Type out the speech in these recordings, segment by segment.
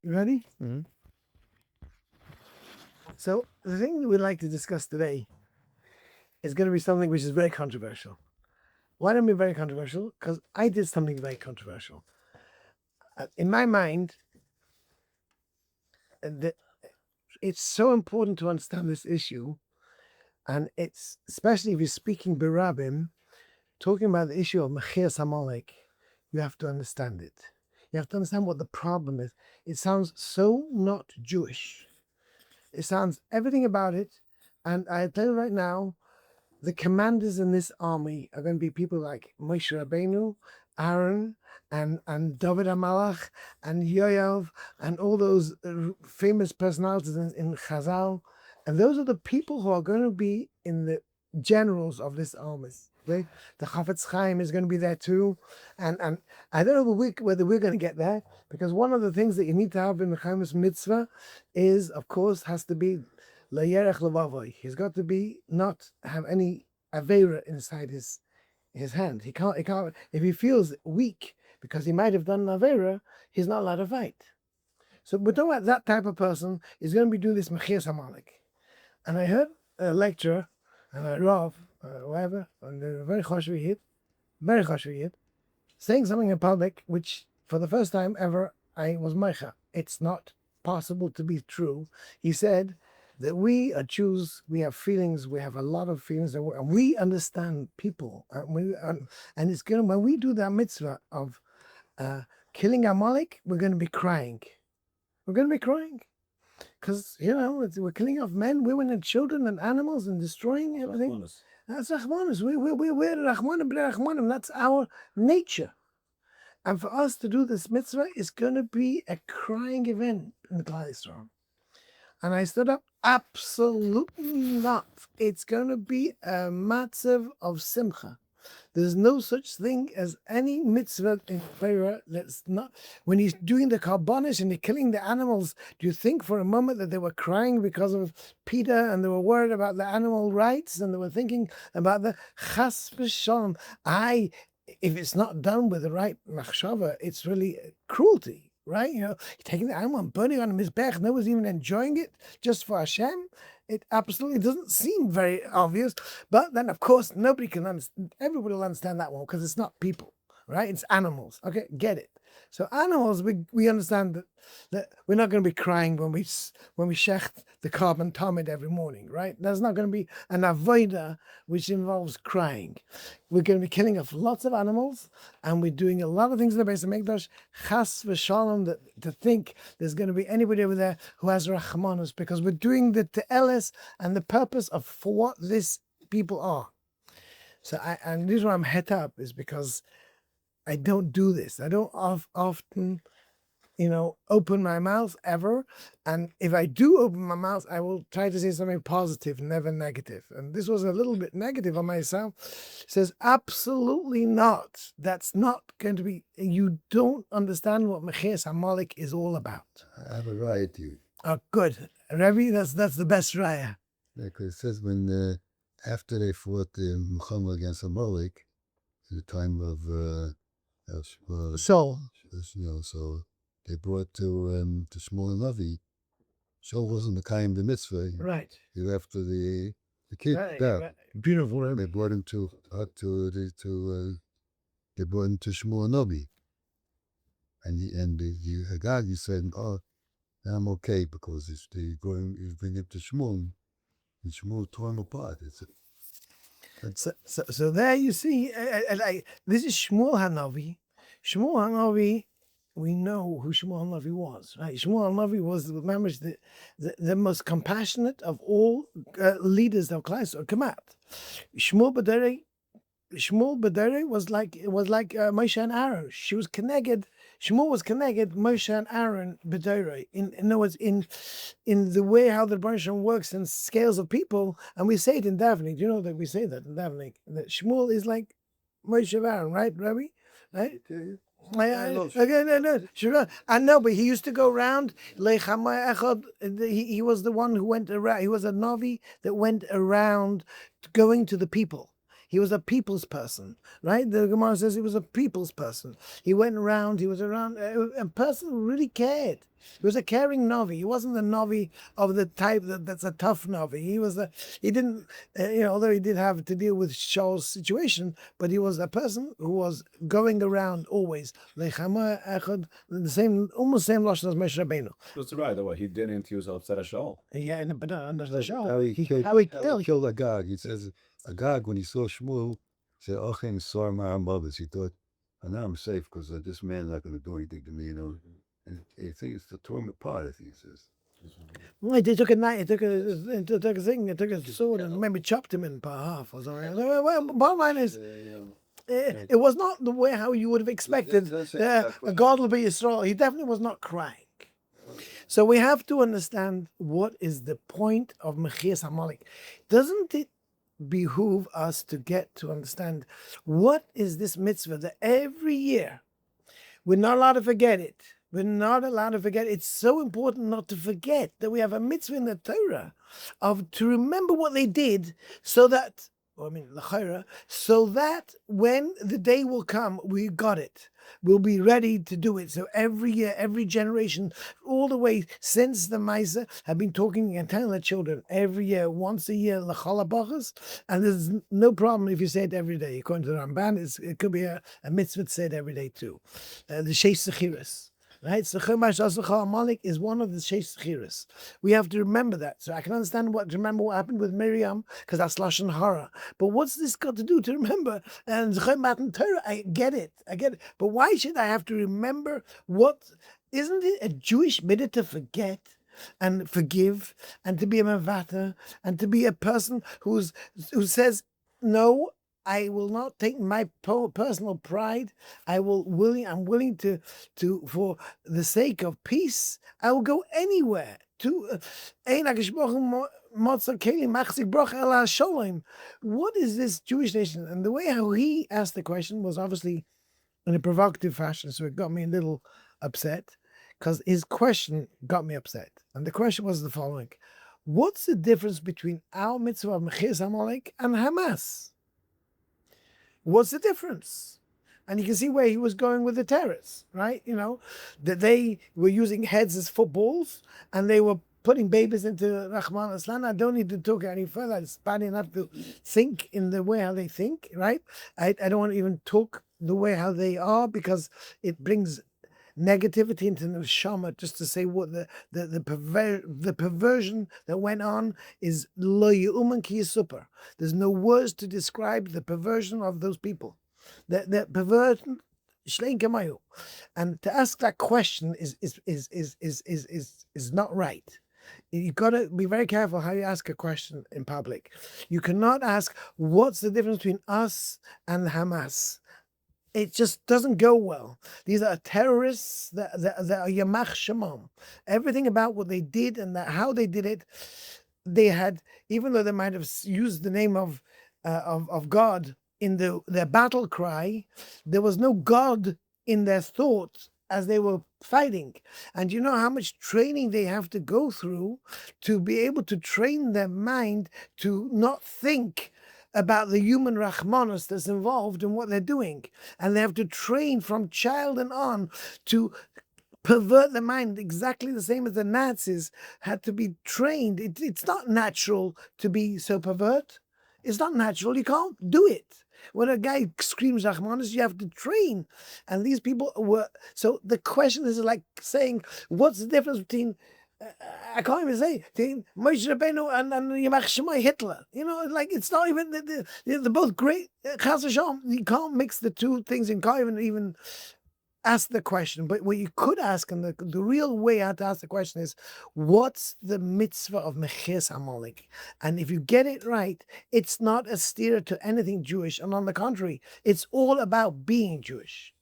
You ready? Mhm. So the thing that we'd like to discuss today is going to be something which is very controversial. Why don't it be very controversial? Because I did something very controversial. In my mind, it's so important to understand this issue, and it's especially if you're speaking berabim, talking about the issue of Mechiyas Amalek, you have to understand it. You have to understand what the problem is. It sounds so not Jewish. It sounds everything about it. And I tell you right now, the commanders in this army are going to be people like Moshe Rabbeinu, Aaron, and David HaMalach, and Yoav, and all those famous personalities in Chazal. And those are the people who are going to be in the generals of this army. Okay? The Chafetz Chaim is going to be there too. And I don't know whether we're going to get there, because one of the things that you need to have in the Chaim's mitzvah is, of course, has to be Layerech levavoy. He's got to be not have any avera inside his hand. He can't. If he feels weak because he might have done an avera, he's not allowed to fight. So we're talking about that type of person is going to be doing this mechiyas Amalek. And I heard a lecturer, and a Rav, whatever, and a very choshev, saying something in public which, for the first time ever, I was meicha. It's not possible to be true. He said that we are Jews, we have feelings, we have a lot of feelings, and we understand people. And it's going to, when we do that mitzvah of killing Amalek, we're going to be crying. We're going to be crying. Because, we're killing off men, women, and children, and animals, and destroying everything. That's Rachmanis. We're Rachmanim, b'nei Rachmanim. That's our nature. And for us to do this mitzvah is going to be a crying event in the Klal Yisrael. And I stood up, absolutely not. It's going to be a matzav of simcha. There's no such thing as any mitzvah in Torah that's not. When he's doing the karbonis and he's killing the animals, do you think for a moment that they were crying because of PETA and they were worried about the animal rights and they were thinking about the chas v'shalom? If it's not done with the right machshava, it's really cruelty. Right, taking the animal and burning on his back, no one's even enjoying it just for Hashem. It absolutely doesn't seem very obvious, but then of course nobody can understand. Everybody will understand that one because it's not people, right? It's animals. Okay, get it. So animals, we understand that we're not going to be crying when we shecht the carbon tamid every morning, right? There's not going to be an avodah which involves crying. We're going to be killing off lots of animals, and we're doing a lot of things in the base of Mikdash. Chas v'shalom, that to think there's going to be anybody over there who has rachmanus, because we're doing the te'eles and the purpose of for what these people are. So and the reason why I'm het up is because I don't do this. I don't often, open my mouth ever. And if I do open my mouth, I will try to say something positive, never negative. And this was a little bit negative on myself. It says, absolutely not. That's not going to be, you don't understand what Mechiyas Amalek is all about. I have a raya to you. Oh, good. Rebbe, that's the best raya. Because it says when, after they fought the Muhammad against Amalek, at the time of So, so they brought to Shmuel Navi. Shaul wasn't the kind of mitzvah. right. He left the kid there. Beautiful, They Rebbe. brought him to they brought him to Shmuel Navi. And the Haggad, he said, "Oh, I'm okay because you bring him to Shmuel, and Shmuel tore him apart." So there you see, this is Shmuel Hanavi. Shmuel Hanavi, we know who Shmuel Hanavi was, right? Shmuel Hanavi was the most compassionate of all leaders of Klal Yisrael. Come out. Shmuel Badere was like Moshe and Aaron. She was connected. Shmuel was connected. Moshe and Aaron Badere. In other words, in the way how the Baruch works in scales of people, and we say it in Davening. Do you know that we say that in Davening? That Shmuel is like Moshe and Aaron, right, Rabbi? Right? I know, but he used to go around. He was the one who went around. He was a Navi that went around going to the people. He was a people's person, right? The Gemara says he was a people's person. He went around, he was around, a person who really cared. He was a caring Novi. He wasn't the Novi of the type that's a tough Novi. He didn't, although he did have to deal with Shaul's situation, but he was a person who was going around always. The same, almost same Lashon as Moshe Rabbeinu. That's right. Though he didn't use upset a Shaul. Yeah, but under the Shaul. How he killed Agag. He says, Agag, when he saw Shmuel, said, Achim Sarmar Mothers. He thought, now I'm safe because this man's not going to do anything to me, And I think it's the torment part, as he says. Well, they took a knife, they took a thing, they took a sword and maybe chopped him in half or something. Well, bottom line is, it was not the way how you would have expected. God will be Yisrael. He definitely was not crying. So we have to understand what is the point of Mechiyas Amalek. Doesn't it behoove us to get to understand what is this mitzvah that every year we're not allowed to forget it. We're not allowed to forget. It's so important not to forget that we have a mitzvah in the Torah to remember what they did so that, so that when the day will come, we got it. We'll be ready to do it. So every year, every generation, all the way since the Maisa have been talking and telling their children every year, once a year, l'chol ha'brachos, and there's no problem if you say it every day. According to the Ramban, it could be a mitzvah to say it every day too. The Sheish Sechiras. Right, so Amalek is one of the Sheish Sechiras. We have to remember that. So I can remember what happened with Miriam, because that's Lashon Hara. But what's this got to do to remember? And Torah, I get it. But why should I have to remember isn't it a Jewish mitzvah to forget and forgive and to be a mavata and to be a person who says, no, I will not take my personal pride. I'm willing to, for the sake of peace, I will go anywhere. What is this Jewish nation? And the way how he asked the question was obviously in a provocative fashion, so it got me a little upset, because his question got me upset. And the question was the following: what's the difference between our mitzvah of Mechiyas Amalek and Hamas? What's the difference? And you can see where he was going with the terrorists, right? That they were using heads as footballs and they were putting babies into Rahman Aslan. I don't need to talk any further. It's bad enough to think in the way how they think, right? I don't want to even talk the way how they are, because it brings negativity into the neshama. Just to say what the perversion that went on is lo yu'uman ki yisupar. There's no words to describe the perversion of those people. The perversion shlein kamayu. And to ask that question is not right. You've got to be very careful how you ask a question in public. You cannot ask, what's the difference between us and Hamas? It just doesn't go well. These are terrorists that are Yamach Shemam. Everything about what they did and how they did it, they had, even though they might have used the name of God in their battle cry, there was no God in their thoughts as they were fighting. And you know how much training they have to go through to be able to train their mind to not think about the human Rahmanos that's involved in what they're doing. And they have to train from child and on to pervert the mind exactly the same as the Nazis had to be trained. It's not natural to be so pervert. It's not natural. You can't do it. When a guy screams Rahmanos, you have to train. And these people were... So the question is like saying, what's the difference between... I can't even say Moshe Rabbeinu and Yamach Shemai Hitler. It's not even they're both great. Chas v'shalom. You can't mix the two things. You can't even ask the question. But what you could ask, and the real way how to ask the question is, what's the mitzvah of Mechiyas Amalek? And if you get it right, it's not a steer to anything Jewish, and on the contrary, it's all about being Jewish.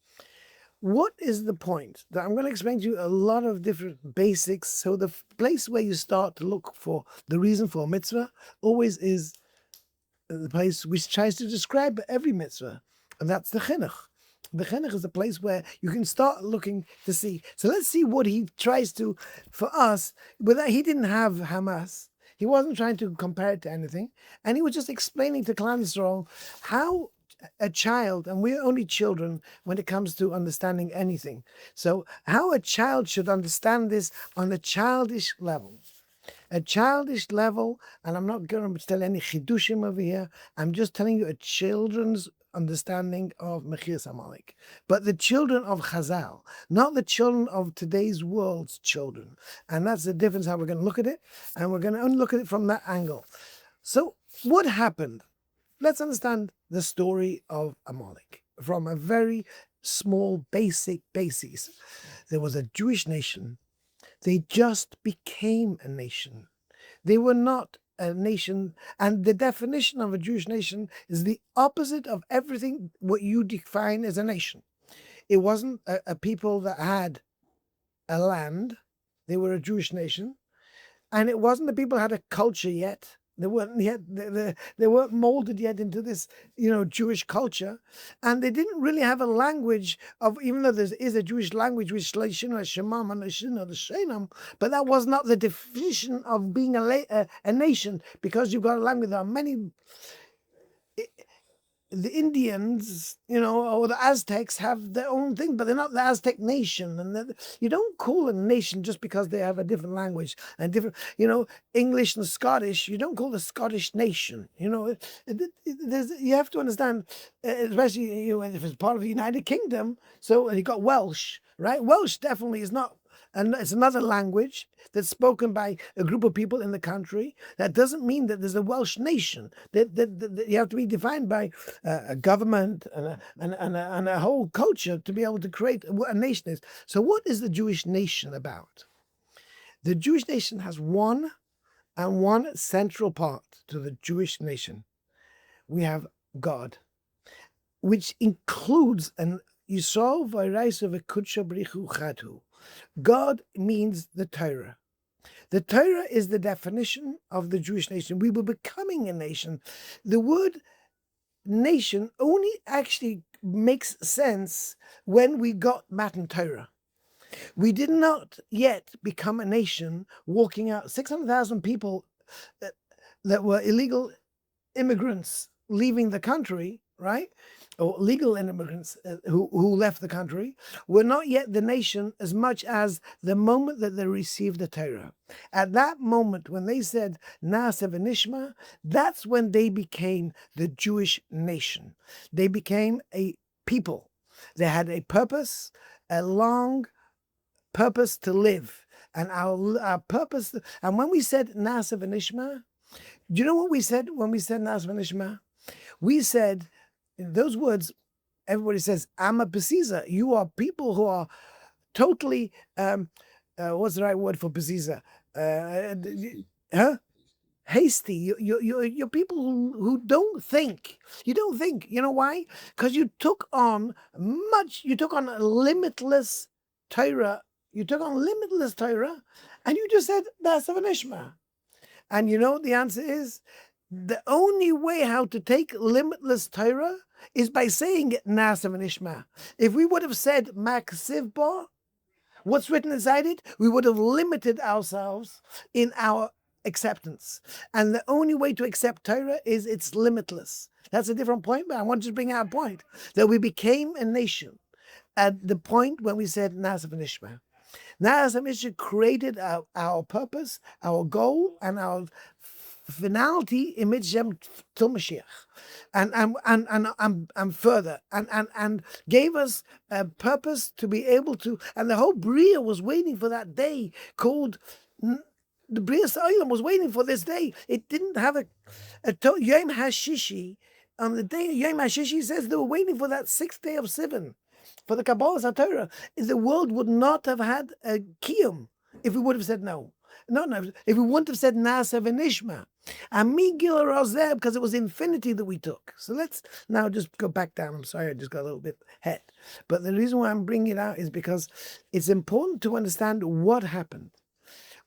What is the point? I'm going to explain to you a lot of different basics. So the place where you start to look for the reason for a mitzvah always is the place which tries to describe every mitzvah. And that's the Chinuch. The Chinuch is the place where you can start looking to see. So let's see what he tries to, for us, but he didn't have Hamas. He wasn't trying to compare it to anything. And he was just explaining to Klal Yisrael how a child, and we're only children when it comes to understanding anything. So how a child should understand this on a childish level. A childish level, and I'm not going to tell any chidushim over here. I'm just telling you a children's understanding of Mechiyas Amalek. But the children of Chazal, not the children of today's world's children. And that's the difference how we're going to look at it. And we're going to only look at it from that angle. So what happened? Let's understand the story of Amalek from a very small, basic basis. There was a Jewish nation. They just became a nation. They were not a nation. And the definition of a Jewish nation is the opposite of everything what you define as a nation. It wasn't a people that had a land. They were a Jewish nation. And it wasn't the people who had a culture yet. They weren't yet. They weren't molded yet into this, Jewish culture, and they didn't really have a language of. Even though there is a Jewish language, which Shleishim, Shemam, and the Shenam, but that was not the definition of being a nation, because you've got a language. There are many. The Indians, or the Aztecs have their own thing, but they're not the Aztec nation. And you don't call a nation just because they have a different language and different, English and Scottish. You don't call the Scottish nation. You have to understand, especially if it's part of the United Kingdom. So you got Welsh, right? Welsh definitely is not. And it's another language that's spoken by a group of people in the country. That doesn't mean that there's a Welsh nation. That you have to be defined by a government and a whole culture to be able to create what a nation is. So what is the Jewish nation about? The Jewish nation has one central part to the Jewish nation. We have God, which includes an Yisrael v'Raisa v'Kudsha B'richu Chatu. God means the Torah. The Torah is the definition of the Jewish nation. We were becoming a nation. The word nation only actually makes sense when we got Matan Torah. We did not yet become a nation walking out 600,000 people that were illegal immigrants leaving the country, right? Or legal immigrants who left the country, were not yet the nation as much as the moment that they received the Torah. At that moment, when they said, Naaseh v'nishma, that's when they became the Jewish nation. They became a people. They had a purpose, a long purpose to live. And our purpose, and when we said Naaseh v'nishma, do you know what we said when we said Naaseh v'nishma? We said, in those words, everybody says, I'm a Pesiza. You are people who are totally, what's the right word for Pesiza? Hasty. You're people who don't think. You don't think. You know why? Because you took on a limitless Torah. You took on limitless Torah, and you just said, that's an Ishma. And the answer is, the only way how to take limitless Torah is by saying Naaseh v'nishma. If we would have said Mak Sivba, what's written inside it, we would have limited ourselves in our acceptance. And the only way to accept Torah is it's limitless. That's a different point, but I want to bring out a point that we became a nation at the point when we said Naaseh v'nishma. Naaseh v'nishma created our purpose, our goal, and our finality in Mitzvah till Mashiach, and further, and gave us a purpose to be able to, and the whole Bria was waiting for that day called. The Bria Sa'olam was waiting for this day. It didn't have a Yom HaShishi. On the day of Yom HaShishi, says they were waiting for that 6th day of Sivan, for the Kabbalah HaTorah. The world would not have had a Kiyum if we would have said no. No, if we wouldn't have said Naaseh v'nishma. And Migil Rozeh, because it was infinity that we took. So let's now just go back down. I'm sorry, I just got a little bit ahead. But the reason why I'm bringing it out is because it's important to understand what happened.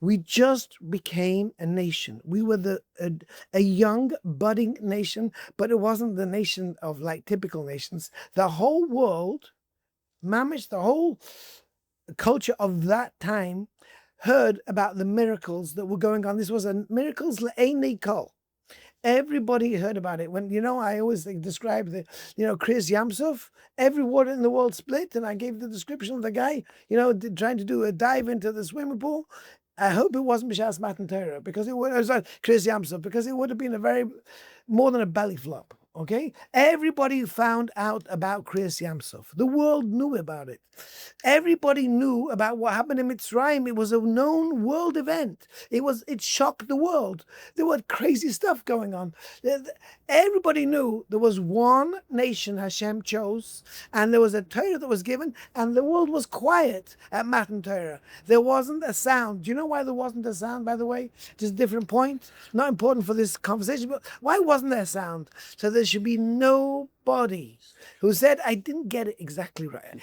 We just became a nation. We were a young, budding nation, but it wasn't the nation of like typical nations. The whole world, mamish, the whole culture of that time heard about the miracles that were going on. This was a miracles le'enei kol. Everybody heard about it. When, I always describe the, Kriyas Yamsuf, every water in the world split, and I gave the description of the guy, trying to do a dive into the swimming pool. I hope it wasn't B'shas Matan Torah, because it was Kriyas Yamsuf, because it would have been more than a belly flop. Okay, everybody found out about Kriyas Yamsuf. The world knew about it. Everybody knew about what happened in Mitzrayim. It was a known world event. It shocked the world. There was crazy stuff going on. Everybody knew there was one nation Hashem chose, and there was a Torah that was given, and the world was quiet at Matan Torah. There wasn't a sound. Do you know why there wasn't a sound, by the way? Just a different point. Not important for this conversation, but why wasn't there a sound? So there should be nobody who said, I didn't get it exactly right.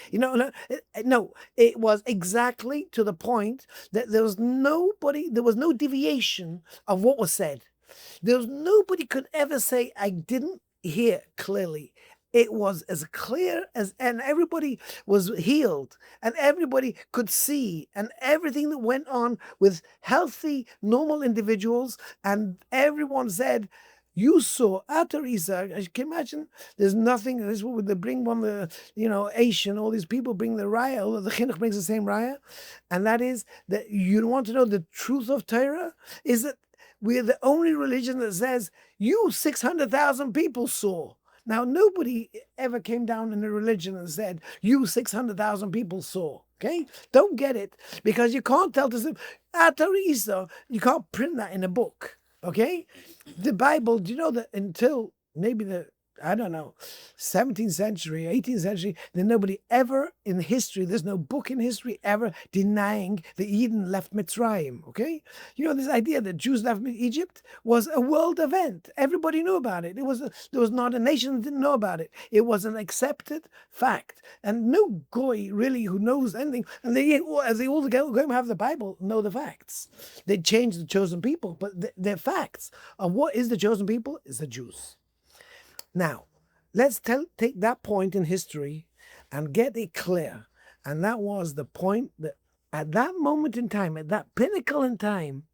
No, it was exactly to the point that there was no deviation of what was said. Nobody could ever say, I didn't hear clearly. It was as clear and everybody was healed, and everybody could see, and everything that went on with healthy, normal individuals, and everyone said, you saw Atar Isa. I can imagine there's nothing. This is what they bring Asian, all these people bring the raya. The Hachinuch brings the same raya, and that is that you want to know the truth of Torah is that we're the only religion that says you 600,000 people saw. Now nobody ever came down in a religion and said you 600,000 people saw. Okay, don't get it, because you can't tell to Atar Isa. You can't print that in a book. Okay, the Bible, do you know that until maybe 17th century, 18th century, then nobody ever in history, there's no book in history ever denying that Eden left Mitzrayim, okay? This idea that Jews left Egypt was a world event. Everybody knew about it. There was not a nation that didn't know about it. It was an accepted fact. And no goy really who knows anything, and they all go and have the Bible, know the facts. They changed the chosen people, but the facts of what is the chosen people is the Jews. Now, let's take that point in history and get it clear. And that was the point that at that moment in time, at that pinnacle in time,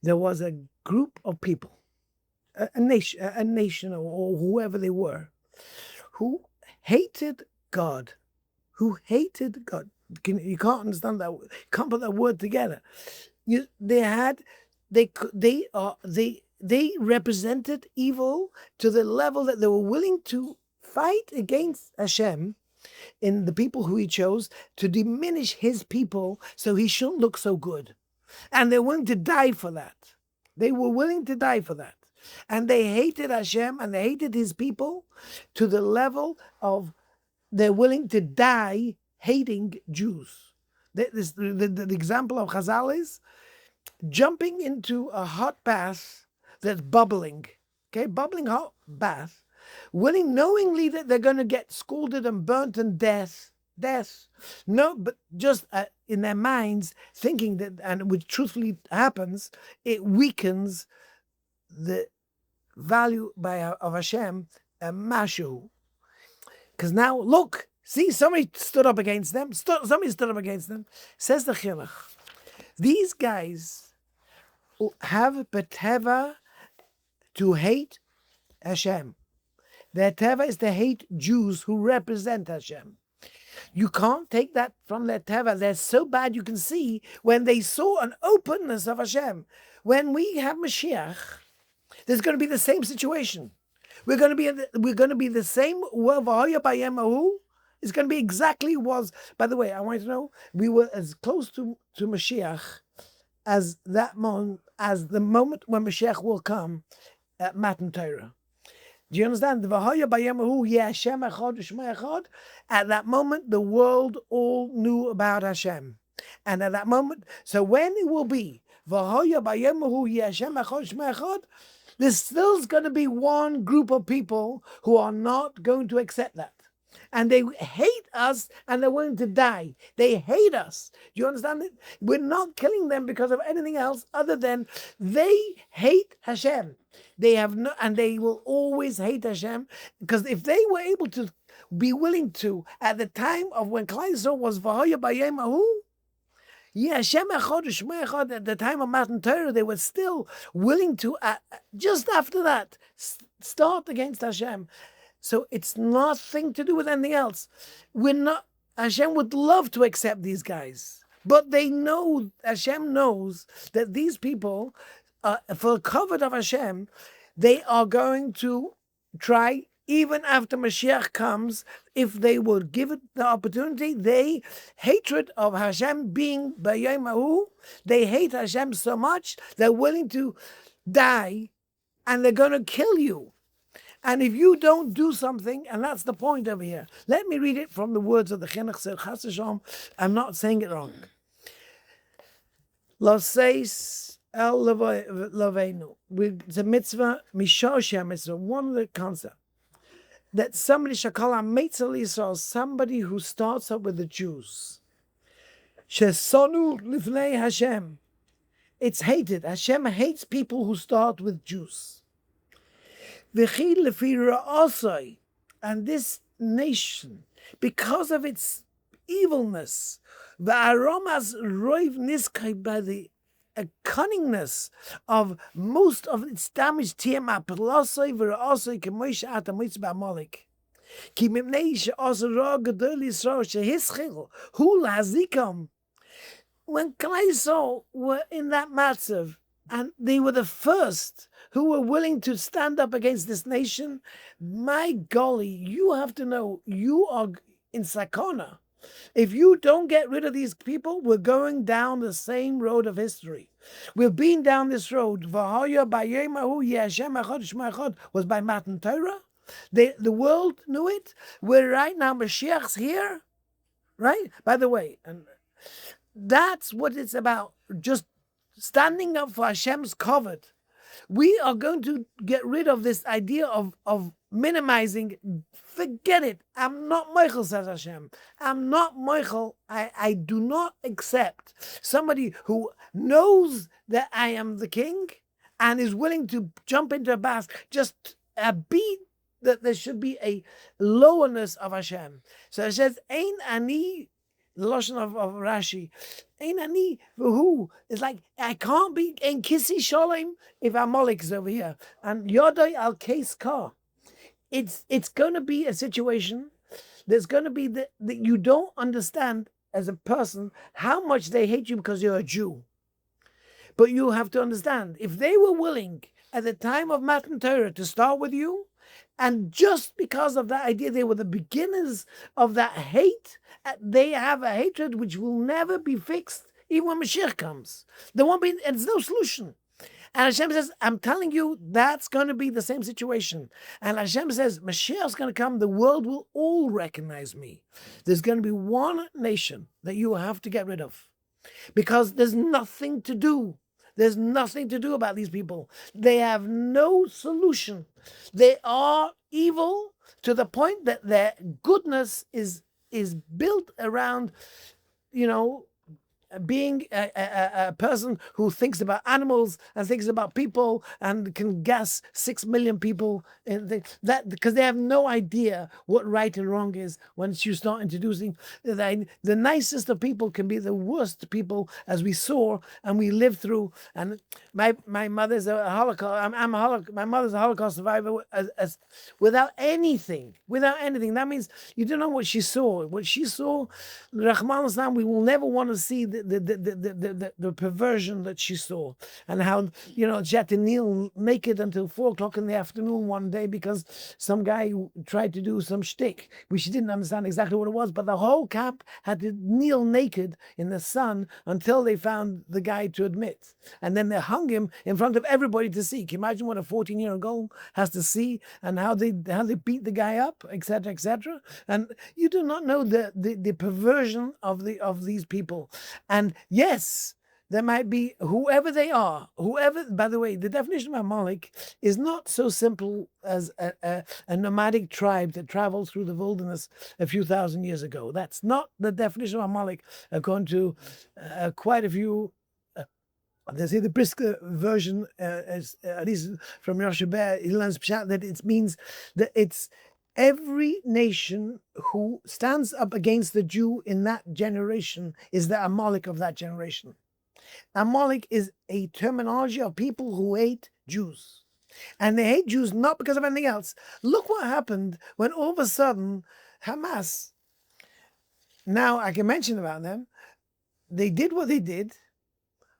there was a group of people, a nation or whoever they were, who hated God. You can't understand that. You can't put that word together. They represented evil to the level that they were willing to fight against Hashem in the people who he chose to diminish his people so he shouldn't look so good. And they're willing to die for that. They were willing to die for that. And they hated Hashem and they hated his people to the level of they're willing to die hating Jews. The example of Chazal is jumping into a hot bath that's bubbling, okay, bubbling hot bath, knowingly that they're going to get scalded and burnt and death. No, but just in their minds thinking that, and which truthfully happens, it weakens the value of Hashem, mashu. Because now, look, see, somebody stood up against them. Somebody stood up against them. Says the Chinuch, these guys have beteva to hate Hashem. Their teva is to hate Jews who represent Hashem. You can't take that from their teva. They're so bad you can see when they saw an openness of Hashem. When we have Mashiach, there's going to be the same situation. We're going to be the same. It's going to be exactly was. By the way, I want you to know we were as close to Mashiach as that moment, as the moment when Mashiach will come at Matan Torah. Do you understand? At that moment, the world all knew about Hashem. And at that moment, so when it will be, there's still going to be one group of people who are not going to accept that. And they hate us and they're willing to die. They hate us. Do you understand it? We're not killing them because of anything else other than they hate Hashem. They have no, and they will always hate Hashem, because if they were able to be willing to, at the time of when Klal Yisrael was V'haya B'yom Hahu, Yeah, Hashem Echad Shmo Echad. At the time of Matan Torah, they were still willing to, just after that, start against Hashem. So it's nothing to do with anything else. We're not. Hashem would love to accept these guys, but they know, Hashem knows that these people, for the covet of Hashem, they are going to try, even after Mashiach comes, if they would give it the opportunity, they hatred of Hashem being B'yom Hahu, they hate Hashem so much, they're willing to die, and they're going to kill you. And if you don't do something, and that's the point over here. Let me read it from the words of the Chinuch. So, Chas v'Shalom, I'm not saying it wrong. Lo seis el leveinu. It's a mitzvah, mishosha mitzvah, one of the concepts. That somebody shall call a Meitzel Yisrael, somebody who starts up with the Jews. Shesonu lifnei Hashem. It's hated. Hashem hates people who start with Jews. V'chi lefi ra'asai, and this nation, because of its evilness, v'aromas roiv niskai, by the cunningness of most of its damage, tiem apelosai v'ra'asai k'moish atamitz ba'Amalek. Ki mipnei she'asar ra gadol Yisrael shehischil hu lahazikam. When Klal Yisrael were in that matzav, and they were the first who were willing to stand up against this nation, my golly, you have to know, you are in sakona. If you don't get rid of these people, we're going down the same road of history. We've been down this road. Was by Matan Torah. The world knew it. We're right now, Mashiach's here. Right? By the way, and that's what it's about. Just standing up for Hashem's covet. We are going to get rid of this idea of minimizing. Forget it. I'm not Michael, says Hashem. I'm not Michael. I do not accept somebody who knows that I am the king and is willing to jump into a bath, just a beat that there should be a lowerness of Hashem. So it says, Ein ani, the Lashon of Rashi, Ein ani v'hu. It's like, I can't be in Kissi Sholem if Amalek is over here. And Yodai al Kes Ka. It's going to be a situation, there's going to be that you don't understand as a person how much they hate you because you're a Jew. But you have to understand, if they were willing at the time of Matan Torah to start with you, and just because of that idea, they were the beginners of that hate, they have a hatred which will never be fixed, even when Mashiach comes. There won't be, there's no solution. And Hashem says, I'm telling you, that's going to be the same situation. And Hashem says, Mashiach's going to come, the world will all recognize me. There's going to be one nation that you have to get rid of. Because there's nothing to do. There's nothing to do about these people. They have no solution. They are evil to the point that their goodness is built around, being a person who thinks about animals and thinks about people and can gas 6 million people in that, because they have no idea what right and wrong is. Once you start introducing the nicest of people can be the worst people, as we saw and we lived through. And my mother's a Holocaust. My mother's a Holocaust survivor. As without anything. That means you don't know what she saw. What she saw, Rahman al-Islam, we will never want to see the perversion that she saw, and how she had to kneel naked until 4:00 in the afternoon one day because some guy tried to do some shtick, which she didn't understand exactly what it was. But the whole camp had to kneel naked in the sun until they found the guy to admit, and then they hung him in front of everybody to see. Can you imagine what a 14-year-old girl has to see, and how they beat the guy up, etc., etc. And you do not know the perversion of these people. And yes, there might be whoever they are, by the way, the definition of Amalek is not so simple as a nomadic tribe that traveled through the wilderness a few thousand years ago. That's not the definition of Amalek, according to quite a few. They say the Brisker version, at least from Yoshua Ber, he learns that it means that it's every nation who stands up against the Jew in that generation is the Amalek of that generation. Amalek is a terminology of people who hate Jews. And they hate Jews not because of anything else. Look what happened when all of a sudden Hamas, now I can mention about them, they did what they did.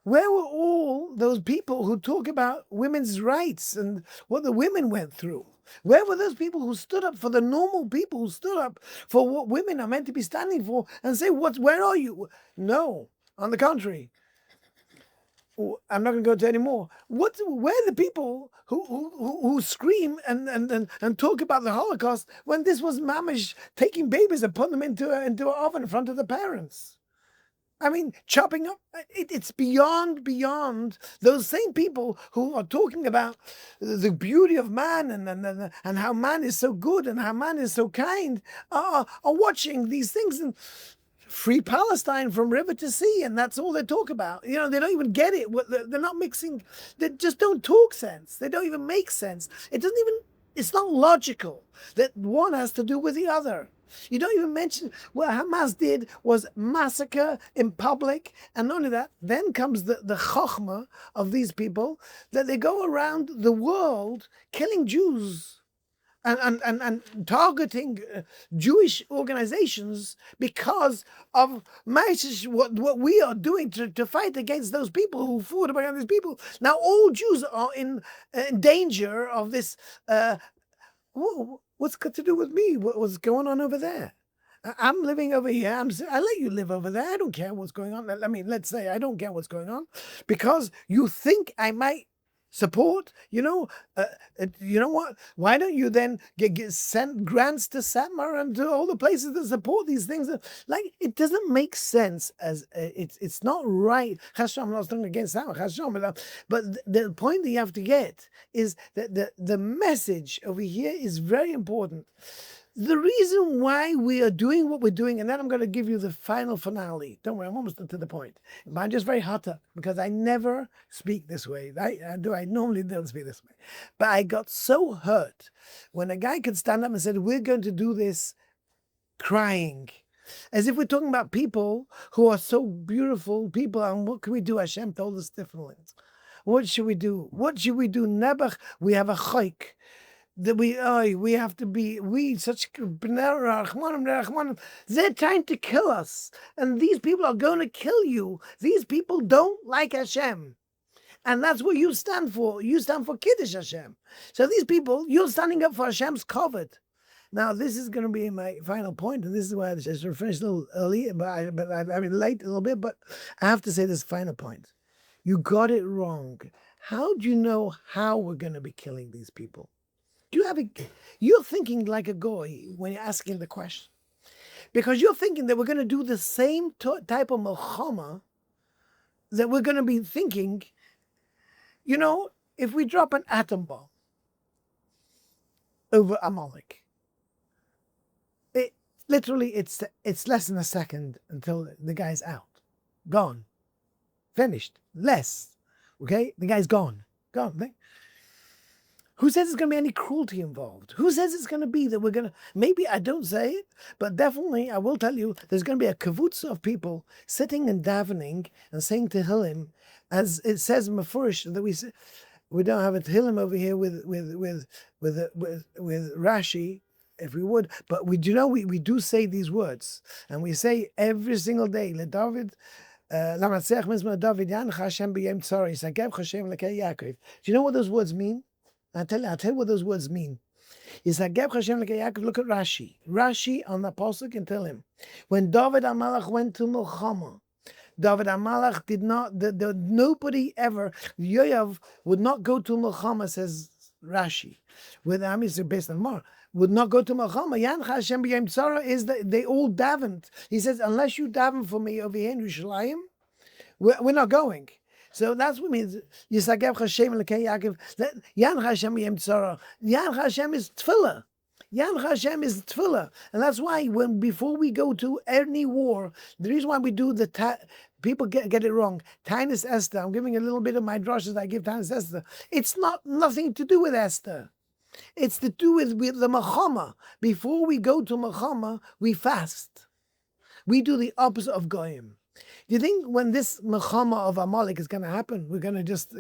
Where were all those people who talk about women's rights and what the women went through? Where were those people who stood up for the normal people, who stood up for what women are meant to be standing for and say, where are you? No, on the contrary. I'm not going to go to any more. Where are the people who scream and talk about the Holocaust when this was mamish taking babies and putting them into an oven in front of the parents? I mean, chopping up. It's beyond those same people who are talking about the beauty of man and how man is so good and how man is so kind are watching these things and free Palestine from river to sea, and that's all they talk about. You know, they don't even get it. They're not mixing. They just don't talk sense. They don't even make sense. It's not logical that one has to do with the other. You don't even mention what Hamas did was massacre in public, and not only that, then comes the chokhmah of these people that they go around the world killing Jews and targeting Jewish organizations because of what we are doing to fight against those people who fought against these people. Now all Jews are in danger of this. What's got to do with me? What's going on over there? I'm living over here. I let you live over there. I don't care what's going on. I mean, let's say I don't care what's going on because you think I might support, you know what? Why don't you then send grants to Satmar and to all the places that support these things? Like, it doesn't make sense. As it's not right. Hashem, I'm not talking against Satmar, Hashem, but the point that you have to get is that the message over here is very important. The reason why we are doing what we're doing, and then I'm going to give you the final finale. Don't worry, I'm almost to the point. But I'm just very hot up because I never speak this way. I normally don't speak this way. But I got so hurt when a guy could stand up and said, we're going to do this crying. As if we're talking about people who are so beautiful people, and what can we do? Hashem told us differently. What should we do? What should we do? Nebuch, we have a chayk. That we have to be such. They're trying to kill us, and these people are going to kill you. These people don't like Hashem, and that's what you stand for. You stand for Kiddush Hashem. So these people, you're standing up for Hashem's covet. Now this is going to be my final point, and this is why I should have finished a little early, but I mean late a little bit. But I have to say this final point. You got it wrong. How do you know how we're going to be killing these people? You're thinking like a goy when you're asking the question, because you're thinking that we're going to do the same type of milchama that we're going to be thinking. You know, if we drop an atom bomb over Amalek, it's less than a second until the guy's out, gone, finished, less. Okay, the guy's gone. Who says there's going to be any cruelty involved? Who says it's going to be that we're going to... Maybe I don't say it, but definitely I will tell you there's going to be a kavutza of people sitting and davening and saying Tehillim, as it says in Mefurish that we don't have a Tehillim over here with Rashi, if we would, but we do say these words, and we say every single day, LeDavid. Do you know what those words mean? I'll tell you what those words mean. Look at Rashi. Rashi on the Apostle can tell him. When David HaMelech went to Milchama, David HaMelech did not, nobody ever, Yoav would not go to Milchama, says Rashi. With Ami's based on more. Would not go to Milchama. Yancha Hashem b'yem tzara is that they all davened. He says, unless you daven for me over here in Yerushalayim, we're not going. So that's what it means. Yisagev Hashem l'kei Yaakov. Yancha Hashem b'yem tzara. Yancha Hashem is tefillah. Yancha Hashem is tefillah. And that's why before we go to any war, the reason why we do people get it wrong. Tainus Esther. I'm giving a little bit of my drushes I give Tainus Esther. It's nothing to do with Esther. It's to do with the Machama. Before we go to Machama, we fast. We do the opposite of Goyim. Do you think when this Mechama of Amalek is going to happen, we're going to just,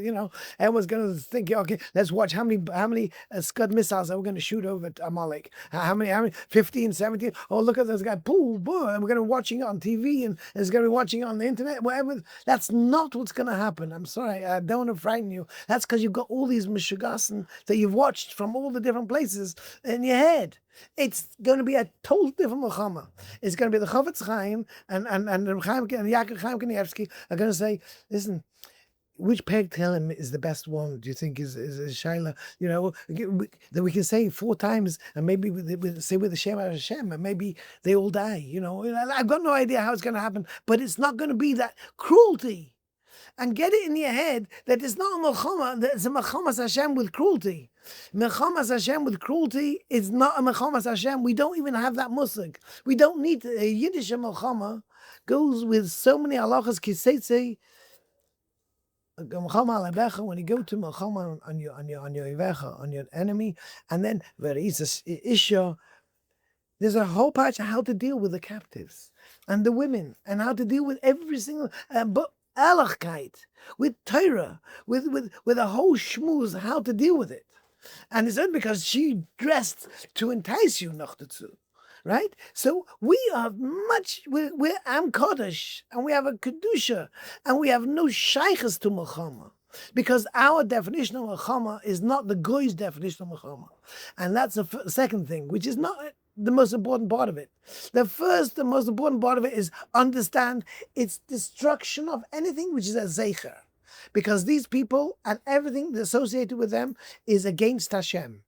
everyone's going to think, okay, let's watch how many Scud missiles are we going to shoot over at Amalek? How many, 15, 17? Oh, look at this guy, boom, boom, and we're going to be watching it on TV and it's going to be watching it on the internet, whatever. That's not what's going to happen. I'm sorry, I don't want to frighten you. That's because you've got all these Mishugassen that you've watched from all the different places in your head. It's going to be a total different Mechama. It's going to be the Chofetz Chaim and Yaakov Chaim Kanievsky are going to say, listen, which Perek Tehillim is the best one? Do you think is Shaila? That we can say 4 times, and maybe we say with the Shem Hashem, and maybe they all die. I've got no idea how it's going to happen, but it's not going to be that cruelty. And get it in your head that it's not a Mechama, that it's a Mechamas Hashem with cruelty. Mechamas Hashem with cruelty is not a Mechamas Hashem. We don't even have that musig. We don't need a Yiddish Mechama goes with so many halachas kiseitze. Mechama alebecha, when you go to Mechama on your Ivecha, on your enemy, and then where is Isha, there's a whole patch of how to deal with the captives and the women and how to deal with every single but Ehrlichkeit, with Torah, with a whole shmooze, how to deal with it. And it's not because she dressed to entice you, noch dazu, right? So we are we're Am Kodesh, and we have a Kedusha, and we have no shaykhs to Mechama. Because our definition of Mechama is not the Goy's definition of Mechama. And that's the second thing, which is not the most important part of it. The most important part of it is understand its destruction of anything which is a zeicher. Because these people and everything associated with them is against Hashem.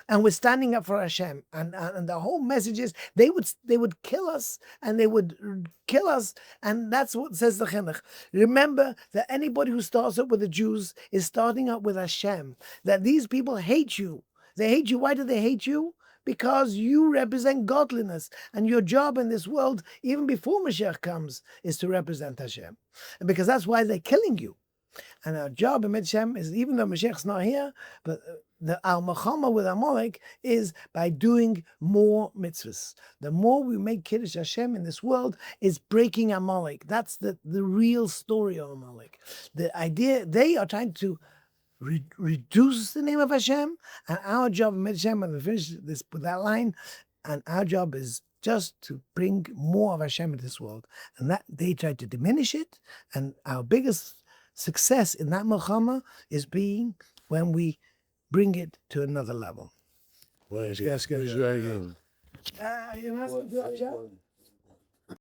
And we're standing up for Hashem. And the whole message is they would kill us, and they would kill us. And that's what says the Chinuch. Remember that anybody who starts up with the Jews is starting up with Hashem. That these people hate you. They hate you. Why do they hate you? Because you represent godliness, and your job in this world, even before Mashiach comes, is to represent Hashem. And because that's why they're killing you. And our job in Hashem is, even though Mashiach's not here, but our Mechama with Amalek is by doing more mitzvahs. The more we make Kiddush Hashem in this world, is breaking Amalek. That's the real story of Amalek. The idea, they are trying to reduce the name of Hashem, and our job in Hashem, and we finish this with that line, and our job is just to bring more of Hashem into this world. And that they try to diminish it, and our biggest success in that Mechama is being when we bring it to another level. Well, yes, good.